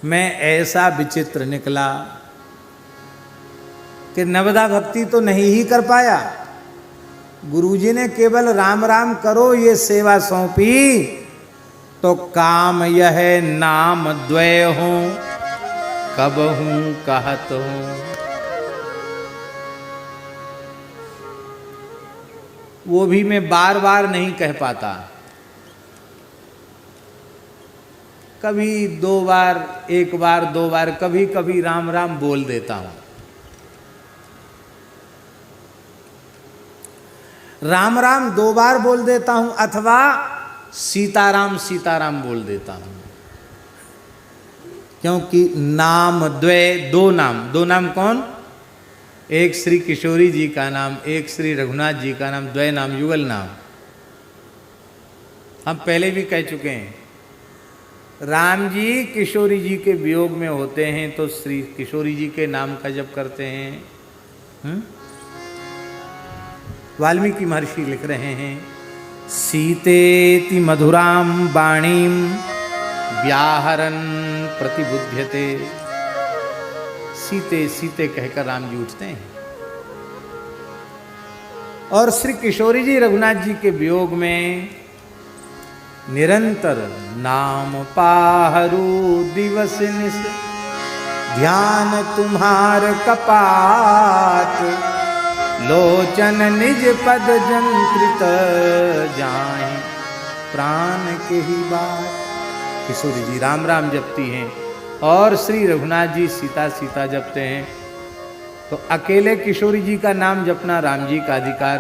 मैं ऐसा विचित्र निकला कि नवदा भक्ति तो नहीं ही कर पाया। गुरुजी ने केवल राम राम करो ये सेवा सौंपी तो काम यह नाम द्वय हूं कब हूं कहत हूं। वो भी मैं बार बार नहीं कह पाता, कभी 2 बार, 1 बार 2 बार, कभी कभी राम राम बोल देता हूं। राम राम 2 बार बोल देता हूं अथवा सीताराम सीताराम बोल देता हूं, क्योंकि नाम द्वय, 2 नाम। 2 नाम कौन? एक श्री किशोरी जी का नाम, एक श्री रघुनाथ जी का नाम, द्वय नाम युगल नाम। हम पहले भी कह चुके हैं, राम जी किशोरी जी के वियोग में होते हैं तो श्री किशोरी जी के नाम का जप करते हैं। वाल्मीकि महर्षि लिख रहे हैं, सीतेति मधुराम वाणीम व्याहरन प्रतिबुध्यते। सीते सीते कहकर राम जी उठते हैं। और श्री किशोरी जी रघुनाथ जी के वियोग में निरंतर नाम पाहरू दिवस निस ध्यान तुम्हार कपाट लोचन निज पद जंत्रित जाए प्राण के ही बात। किशोरी जी राम राम जपती हैं और श्री रघुनाथ जी सीता सीता जपते हैं। तो अकेले किशोरी जी का नाम जपना राम जी का अधिकार,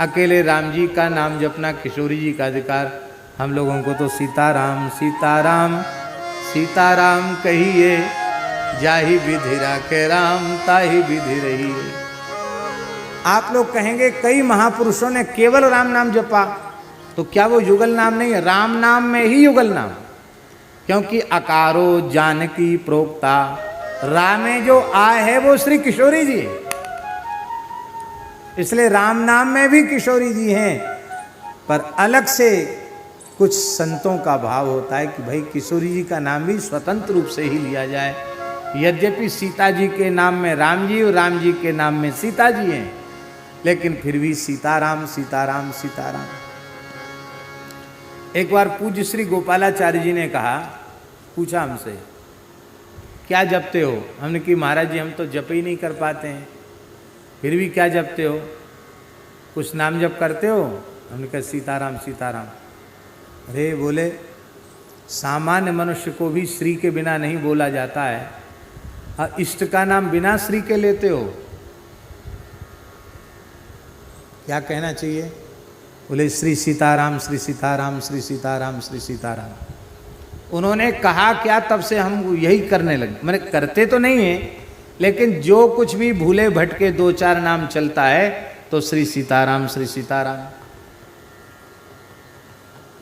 अकेले राम जी का नाम जपना किशोरी जी का अधिकार। हम लोगों को तो सीताराम सीताराम सीताराम कहिए, जाहि विधि राखे राम ताहि विधि रही। आप लोग कहेंगे कई महापुरुषों ने केवल राम नाम जपा, तो क्या वो युगल नाम नहीं है? राम नाम में ही युगल नाम, क्योंकि अकारो जानकी प्रोक्ता, राम में जो आ है वो श्री किशोरी जी है, इसलिए राम नाम में भी किशोरी जी हैं। पर अलग से कुछ संतों का भाव होता है कि भाई किशोरी जी का नाम भी स्वतंत्र रूप से ही लिया जाए। यद्यपि सीता जी के नाम में राम जी और राम जी के नाम में सीता जी हैं, लेकिन फिर भी सीताराम सीताराम सीताराम। एक बार पूज्य श्री गोपालाचार्य जी ने कहा, पूछा हमसे क्या जपते हो? हमने कहा महाराज जी हम तो जप ही नहीं कर पाते हैं, फिर भी क्या जपते हो? कुछ नाम जप करते हो? हमने कहा सीताराम सीताराम। अरे बोले सामान्य मनुष्य को भी श्री के बिना नहीं बोला जाता है, और इष्ट का नाम बिना श्री के लेते हो, क्या कहना चाहिए? बोले श्री सीताराम श्री सीताराम श्री सीताराम श्री सीताराम। उन्होंने कहा क्या, तब से हम यही करने लगे। मैंने करते तो नहीं है, लेकिन जो कुछ भी भूले भटके 2-4 नाम चलता है तो श्री सीताराम श्री सीताराम।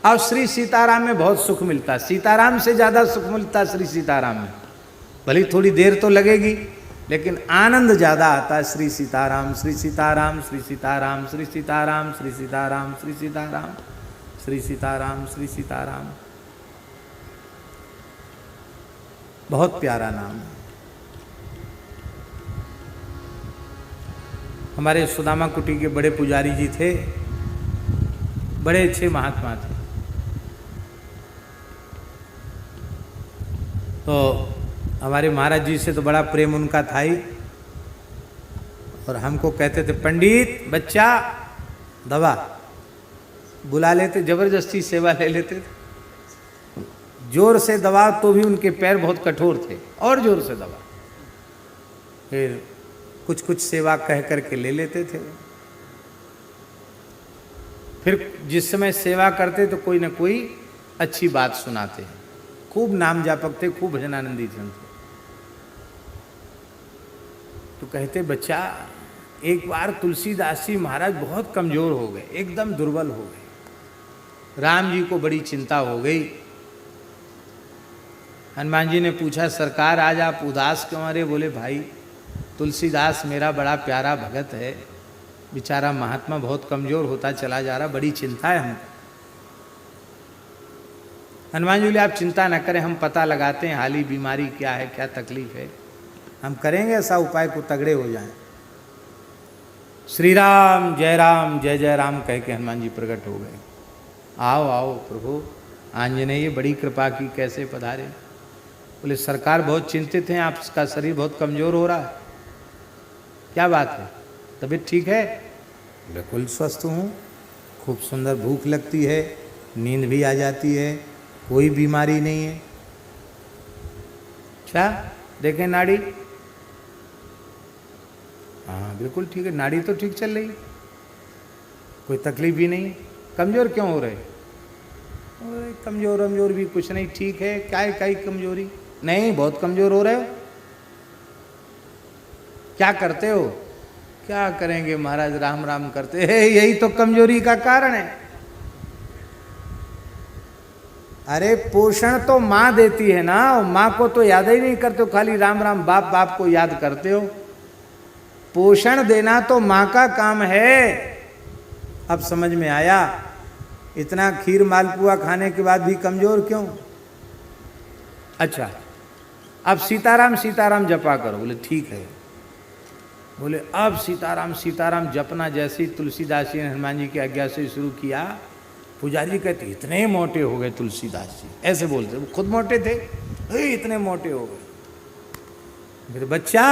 अब श्री सीताराम में बहुत सुख मिलता, सीताराम से ज़्यादा सुख मिलता श्री सीताराम में। भले थोड़ी देर तो लगेगी, लेकिन आनंद ज़्यादा आता है। श्री सीताराम श्री सीताराम श्री सीताराम श्री सीताराम श्री सीताराम श्री सीताराम श्री सीताराम श्री सीताराम। बहुत प्यारा नाम है। हमारे सुदामा कुटी के बड़े पुजारी जी थे, बड़े अच्छे महात्मा थे। तो हमारे महाराज जी से तो बड़ा प्रेम उनका था ही, और हमको कहते थे पंडित बच्चा दवा, बुला लेते, जबरदस्ती सेवा ले लेते थे। जोर से दवा तो भी उनके पैर बहुत कठोर थे, और जोर से दवा, फिर कुछ कुछ सेवा कह करके ले लेते थे। फिर जिस समय सेवा करते तो कोई ना कोई अच्छी बात सुनाते हैं। खूब नाम जापक थे, खूब भजनानंदी थे। तो कहते बच्चा, एक बार तुलसीदास जी महाराज बहुत कमजोर हो गए, एकदम दुर्बल हो गए। राम जी को बड़ी चिंता हो गई। हनुमान जी ने पूछा सरकार आज आप उदास क्यों आ रहे? बोले भाई तुलसीदास मेरा बड़ा प्यारा भगत है, बेचारा महात्मा बहुत कमजोर होता चला जा रहा, बड़ी चिंता है हमको। हनुमान जी बोले आप चिंता न करें, हम पता लगाते हैं हाली बीमारी क्या है, क्या तकलीफ है, हम करेंगे ऐसा उपाय को तगड़े हो जाएं। श्री राम जय जय राम कह के हनुमान जी प्रकट हो गए। आओ आओ प्रभु, आंजनेय बड़ी कृपा की, कैसे पधारे। बोले सरकार बहुत चिंतित हैं, आपका शरीर बहुत कमजोर हो रहा है, क्या बात है, तबीयत ठीक है? बिल्कुल स्वस्थ हूँ, खूब सुंदर भूख लगती है, नींद भी आ जाती है, कोई बीमारी नहीं है। अच्छा देखें नाड़ी, हाँ बिल्कुल ठीक है, नाड़ी तो ठीक चल रही, कोई तकलीफ भी नहीं। कमज़ोर क्यों हो रहे? कमज़ोर वमजोर भी कुछ नहीं, ठीक है, क्या है क्या कमजोरी? नहीं बहुत कमज़ोर हो रहे हो। क्या करते हो? क्या करेंगे महाराज, राम राम करते हैं, यही तो कमजोरी का कारण है। अरे पोषण तो माँ देती है ना, माँ को तो याद ही नहीं करते हो, खाली राम राम बाप बाप को याद करते हो। पोषण देना तो माँ का काम है। अब समझ में आया, इतना खीर मालपुआ खाने के बाद भी कमजोर क्यों? अच्छा अब सीताराम सीताराम जपा करो। बोले ठीक है। बोले अब सीताराम सीताराम जपना जैसे ही तुलसीदास जी ने हनुमान जी की आज्ञा से शुरू किया, पुजारी कहते इतने मोटे हो गए तुलसीदास जी, ऐसे बोलते, वो खुद मोटे थे, इतने मोटे हो गए। मेरे बच्चा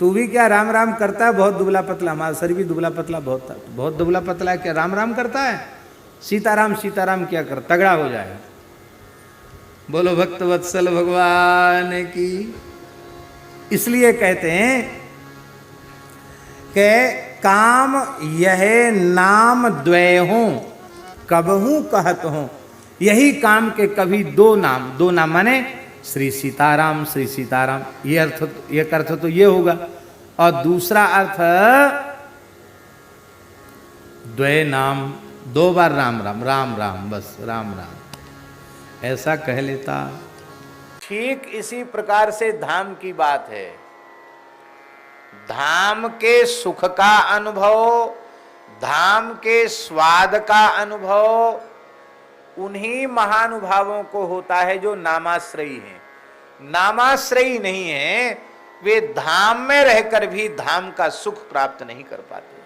तू भी क्या राम राम करता है? बहुत दुबला पतला, हमारा शरीर भी दुबला पतला बहुत दुबला पतला है, क्या राम राम करता है? सीताराम सीताराम क्या कर, तगड़ा हो जाए। बोलो भक्त वत्सल भगवान की। इसलिए कहते हैं कि काम यह नाम द्वय हो कबहू कहत हो, यही काम के कभी दो नाम माने श्री सीताराम श्री सीताराम, ये अर्थ तो ये होगा। और दूसरा अर्थ द्वय नाम, दो बार राम राम राम राम, बस राम राम ऐसा कह लेता। ठीक इसी प्रकार से धाम की बात है। धाम के सुख का अनुभव, धाम के स्वाद का अनुभव उन्हीं महानुभावों को होता है जो नामाश्रयी हैं। नामाश्रयी नहीं है, वे धाम में रहकर भी धाम का सुख प्राप्त नहीं कर पाते।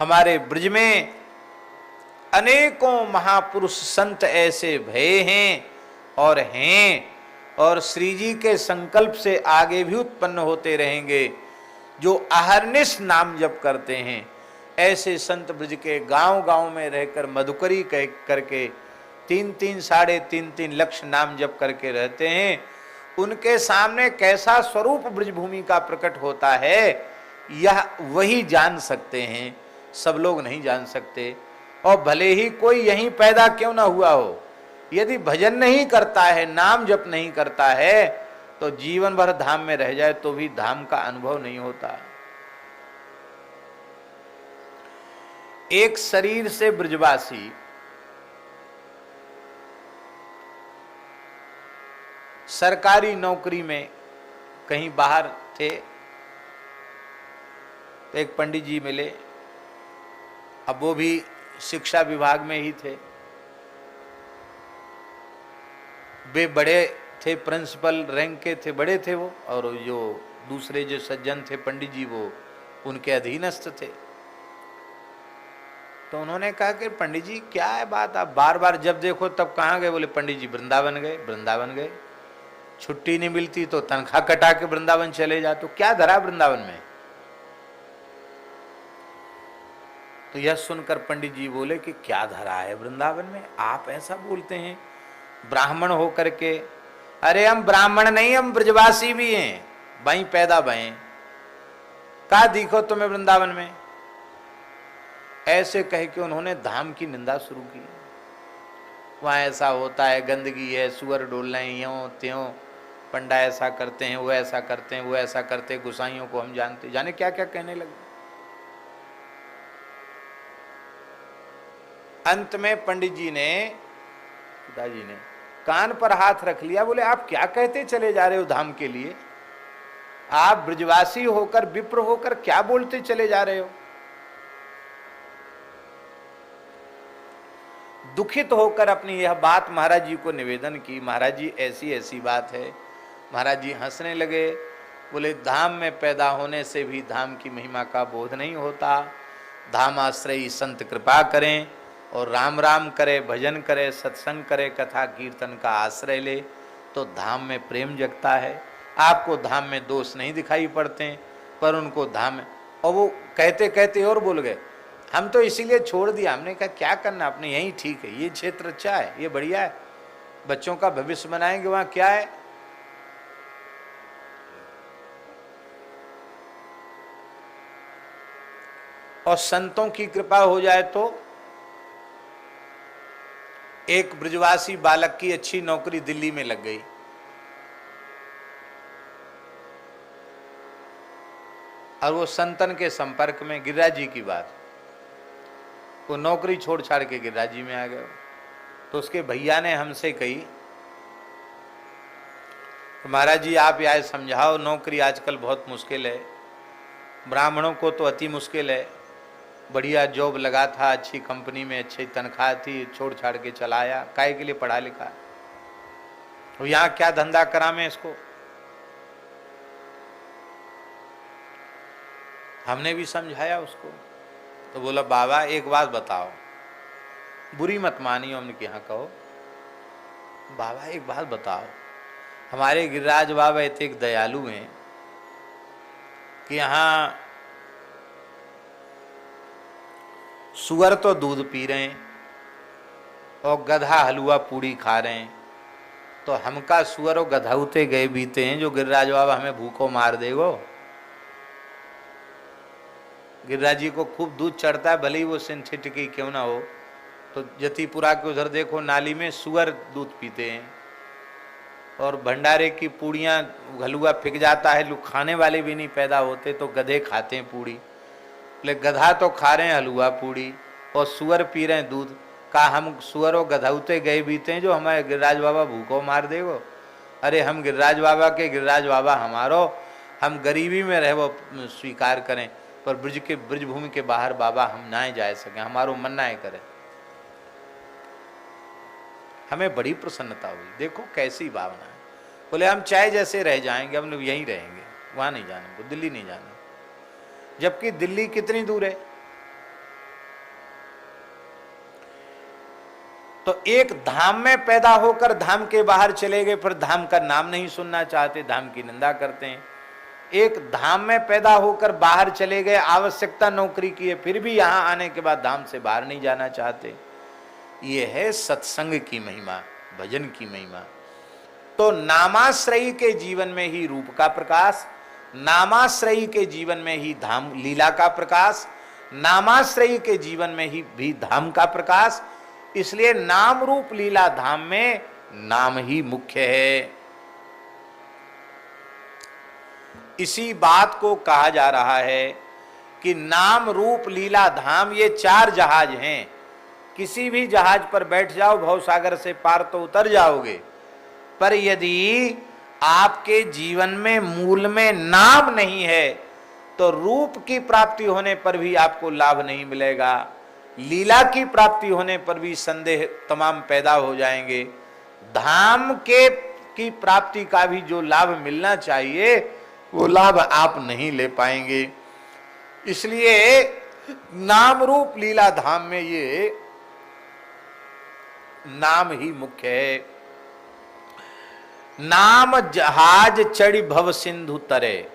हमारे ब्रज में अनेकों महापुरुष संत ऐसे भये हैं और श्री जी के संकल्प से आगे भी उत्पन्न होते रहेंगे, जो अहरनिश नाम जप करते हैं। ऐसे संत ब्रज के गांव-गांव में रहकर मधुकरी करके 3-3 साढ़े 3-3 लक्ष नाम जप करके रहते हैं। उनके सामने कैसा स्वरूप ब्रजभूमि का प्रकट होता है, यह वही जान सकते हैं, सब लोग नहीं जान सकते। और भले ही कोई यहीं पैदा क्यों ना हुआ हो, यदि भजन नहीं करता है, नाम जप नहीं करता है, तो जीवन भर धाम में रह जाए तो भी धाम का अनुभव नहीं होता। एक शरीर से ब्रजवासी सरकारी नौकरी में कहीं बाहर थे, तो एक पंडित जी मिले। अब वो भी शिक्षा विभाग में ही थे, वे बड़े थे, प्रिंसिपल रैंक के थे, बड़े थे वो, और जो दूसरे जो सज्जन थे पंडित जी वो उनके अधीनस्थ थे। तो उन्होंने कहा कि पंडित जी क्या है बात, आप बार बार जब देखो तब कहाँ गए? बोले पंडित जी वृंदावन गए। वृंदावन गए, छुट्टी नहीं मिलती तो तनख्वाह कटा के वृंदावन चले जा, तो क्या धरा वृंदावन में? तो यह सुनकर पंडित जी बोले कि क्या धरा है वृंदावन में, आप ऐसा बोलते हैं ब्राह्मण होकर के? अरे हम ब्राह्मण नहीं, हम ब्रजवासी भी हैं, वहीं पैदा भये, का दिखो तुम्हें वृंदावन में? ऐसे कह के उन्होंने धाम की निंदा शुरू की। वहाँ ऐसा होता है, गंदगी है, सुअर डोल रहे हैं, यों त्यों, पंडा ऐसा करते हैं, वो ऐसा करते हैं, वो ऐसा करते हैं, गोसाइयों को हम जानते, जाने क्या क्या कहने लगे। अंत में पंडित जी ने, पिताजी ने कान पर हाथ रख लिया। बोले आप क्या कहते चले जा रहे हो धाम के लिए? आप ब्रजवासी होकर, विप्र होकर क्या बोलते चले जा रहे हो? दुखित होकर अपनी यह बात महाराज जी को निवेदन की। महाराज जी ऐसी ऐसी बात है। महाराज जी हंसने लगे, बोले धाम में पैदा होने से भी धाम की महिमा का बोध नहीं होता। धाम आश्रयी संत कृपा करें और राम राम करे, भजन करे, सत्संग करे, कथा कीर्तन का आश्रय ले तो धाम में प्रेम जगता है। आपको धाम में दोष नहीं दिखाई पड़ते, पर उनको धाम में, और वो कहते कहते और बोल गए, हम तो इसीलिए छोड़ दिया। हमने कहा क्या करना, अपने यहीं ठीक है, ये क्षेत्र अच्छा है, ये बढ़िया है, बच्चों का भविष्य बनाएंगे, वहां क्या है। और संतों की कृपा हो जाए तो एक ब्रजवासी बालक की अच्छी नौकरी दिल्ली में लग गई। और वो संतन के संपर्क में, गिरिराज जी की बात, वो नौकरी छोड़ छाड़ के गिरिराज जी में आ गए। तो उसके भैया ने हमसे कही, तो महाराज जी आप यह समझाओ, नौकरी आजकल बहुत मुश्किल है, ब्राह्मणों को तो अति मुश्किल है। बढ़िया जॉब लगा था, अच्छी कंपनी में अच्छी तनख्वाह थी, छोड़ छाड़ के चलाया, काहे के लिए पढ़ा लिखा, तो यहाँ क्या धंधा करा मैं इसको। हमने भी समझाया उसको, तो बोला बाबा एक बात बताओ, बुरी मत मानियो। हमने कहा कहो। बाबा एक बात बताओ, हमारे गिरिराज बाबा इतने दयालु हैं कि यहाँ सुअर तो दूध पी रहे हैं और गधा हलवा पूड़ी खा रहे हैं, तो हमका सुअर और गधाउते गए बीते हैं जो गिरिराज बाबा हमें भूखों मार देगो। गिरिराज जी को खूब दूध चढ़ता है, भले ही वो सिंथेटिक क्यों ना हो। तो जतीपुरा के उधर देखो नाली में सुअर दूध पीते हैं और भंडारे की पूड़ियाँ हलवा फिक जाता है, लोग खाने वाले भी नहीं पैदा होते तो गधे खाते हैं पूड़ी। बोले गधा तो खा रहे हैं हलवा पूड़ी और सुअर पी रहे हैं दूध, का हम सुअर और गधाउते गए बीते हैं जो हमारे गिरिराज बाबा भूखों मार देगो। अरे हम गिरिराज बाबा के, गिरिराज बाबा हमारो, हम गरीबी में रहे वो स्वीकार करें, पर ब्रज के ब्रज भूमि के बाहर बाबा हम ना जा सके, हमारो मन ना करे। हमें बड़ी प्रसन्नता हुई, देखो कैसी भावना है। बोले हम चाहे जैसे रह जाएंगे, हम लोग यहीं रहेंगे, वहां नहीं जाने, दिल्ली नहीं जाना। जबकि दिल्ली कितनी दूर है। तो एक धाम में पैदा होकर धाम के बाहर चले गए, फिर धाम का नाम नहीं सुनना चाहते, धाम की निंदा करते हैं। एक धाम में पैदा होकर बाहर चले गए, आवश्यकता नौकरी की है, फिर भी यहां आने के बाद धाम से बाहर नहीं जाना चाहते। ये है सत्संग की महिमा, भजन की महिमा। तो नामाश्रयी के जीवन में ही रूप का प्रकाश, नामाश्रयी के जीवन में ही धाम लीला का प्रकाश, नामाश्रयी के जीवन में ही भी धाम का प्रकाश। इसलिए नाम रूप लीला धाम में नाम ही मुख्य है। इसी बात को कहा जा रहा है कि नाम रूप लीला धाम ये चार जहाज हैं। किसी भी जहाज पर बैठ जाओ, भवसागर से पार तो उतर जाओगे, पर यदि आपके जीवन में मूल में नाम नहीं है तो रूप की प्राप्ति होने पर भी आपको लाभ नहीं मिलेगा, लीला की प्राप्ति होने पर भी संदेह तमाम पैदा हो जाएंगे, धाम के की प्राप्ति का भी जो लाभ मिलना चाहिए वो लाभ आप नहीं ले पाएंगे। इसलिए नाम रूप लीला धाम में ये नाम ही मुख्य है। नाम जहाज चढ़ी भव सिंधु तरे,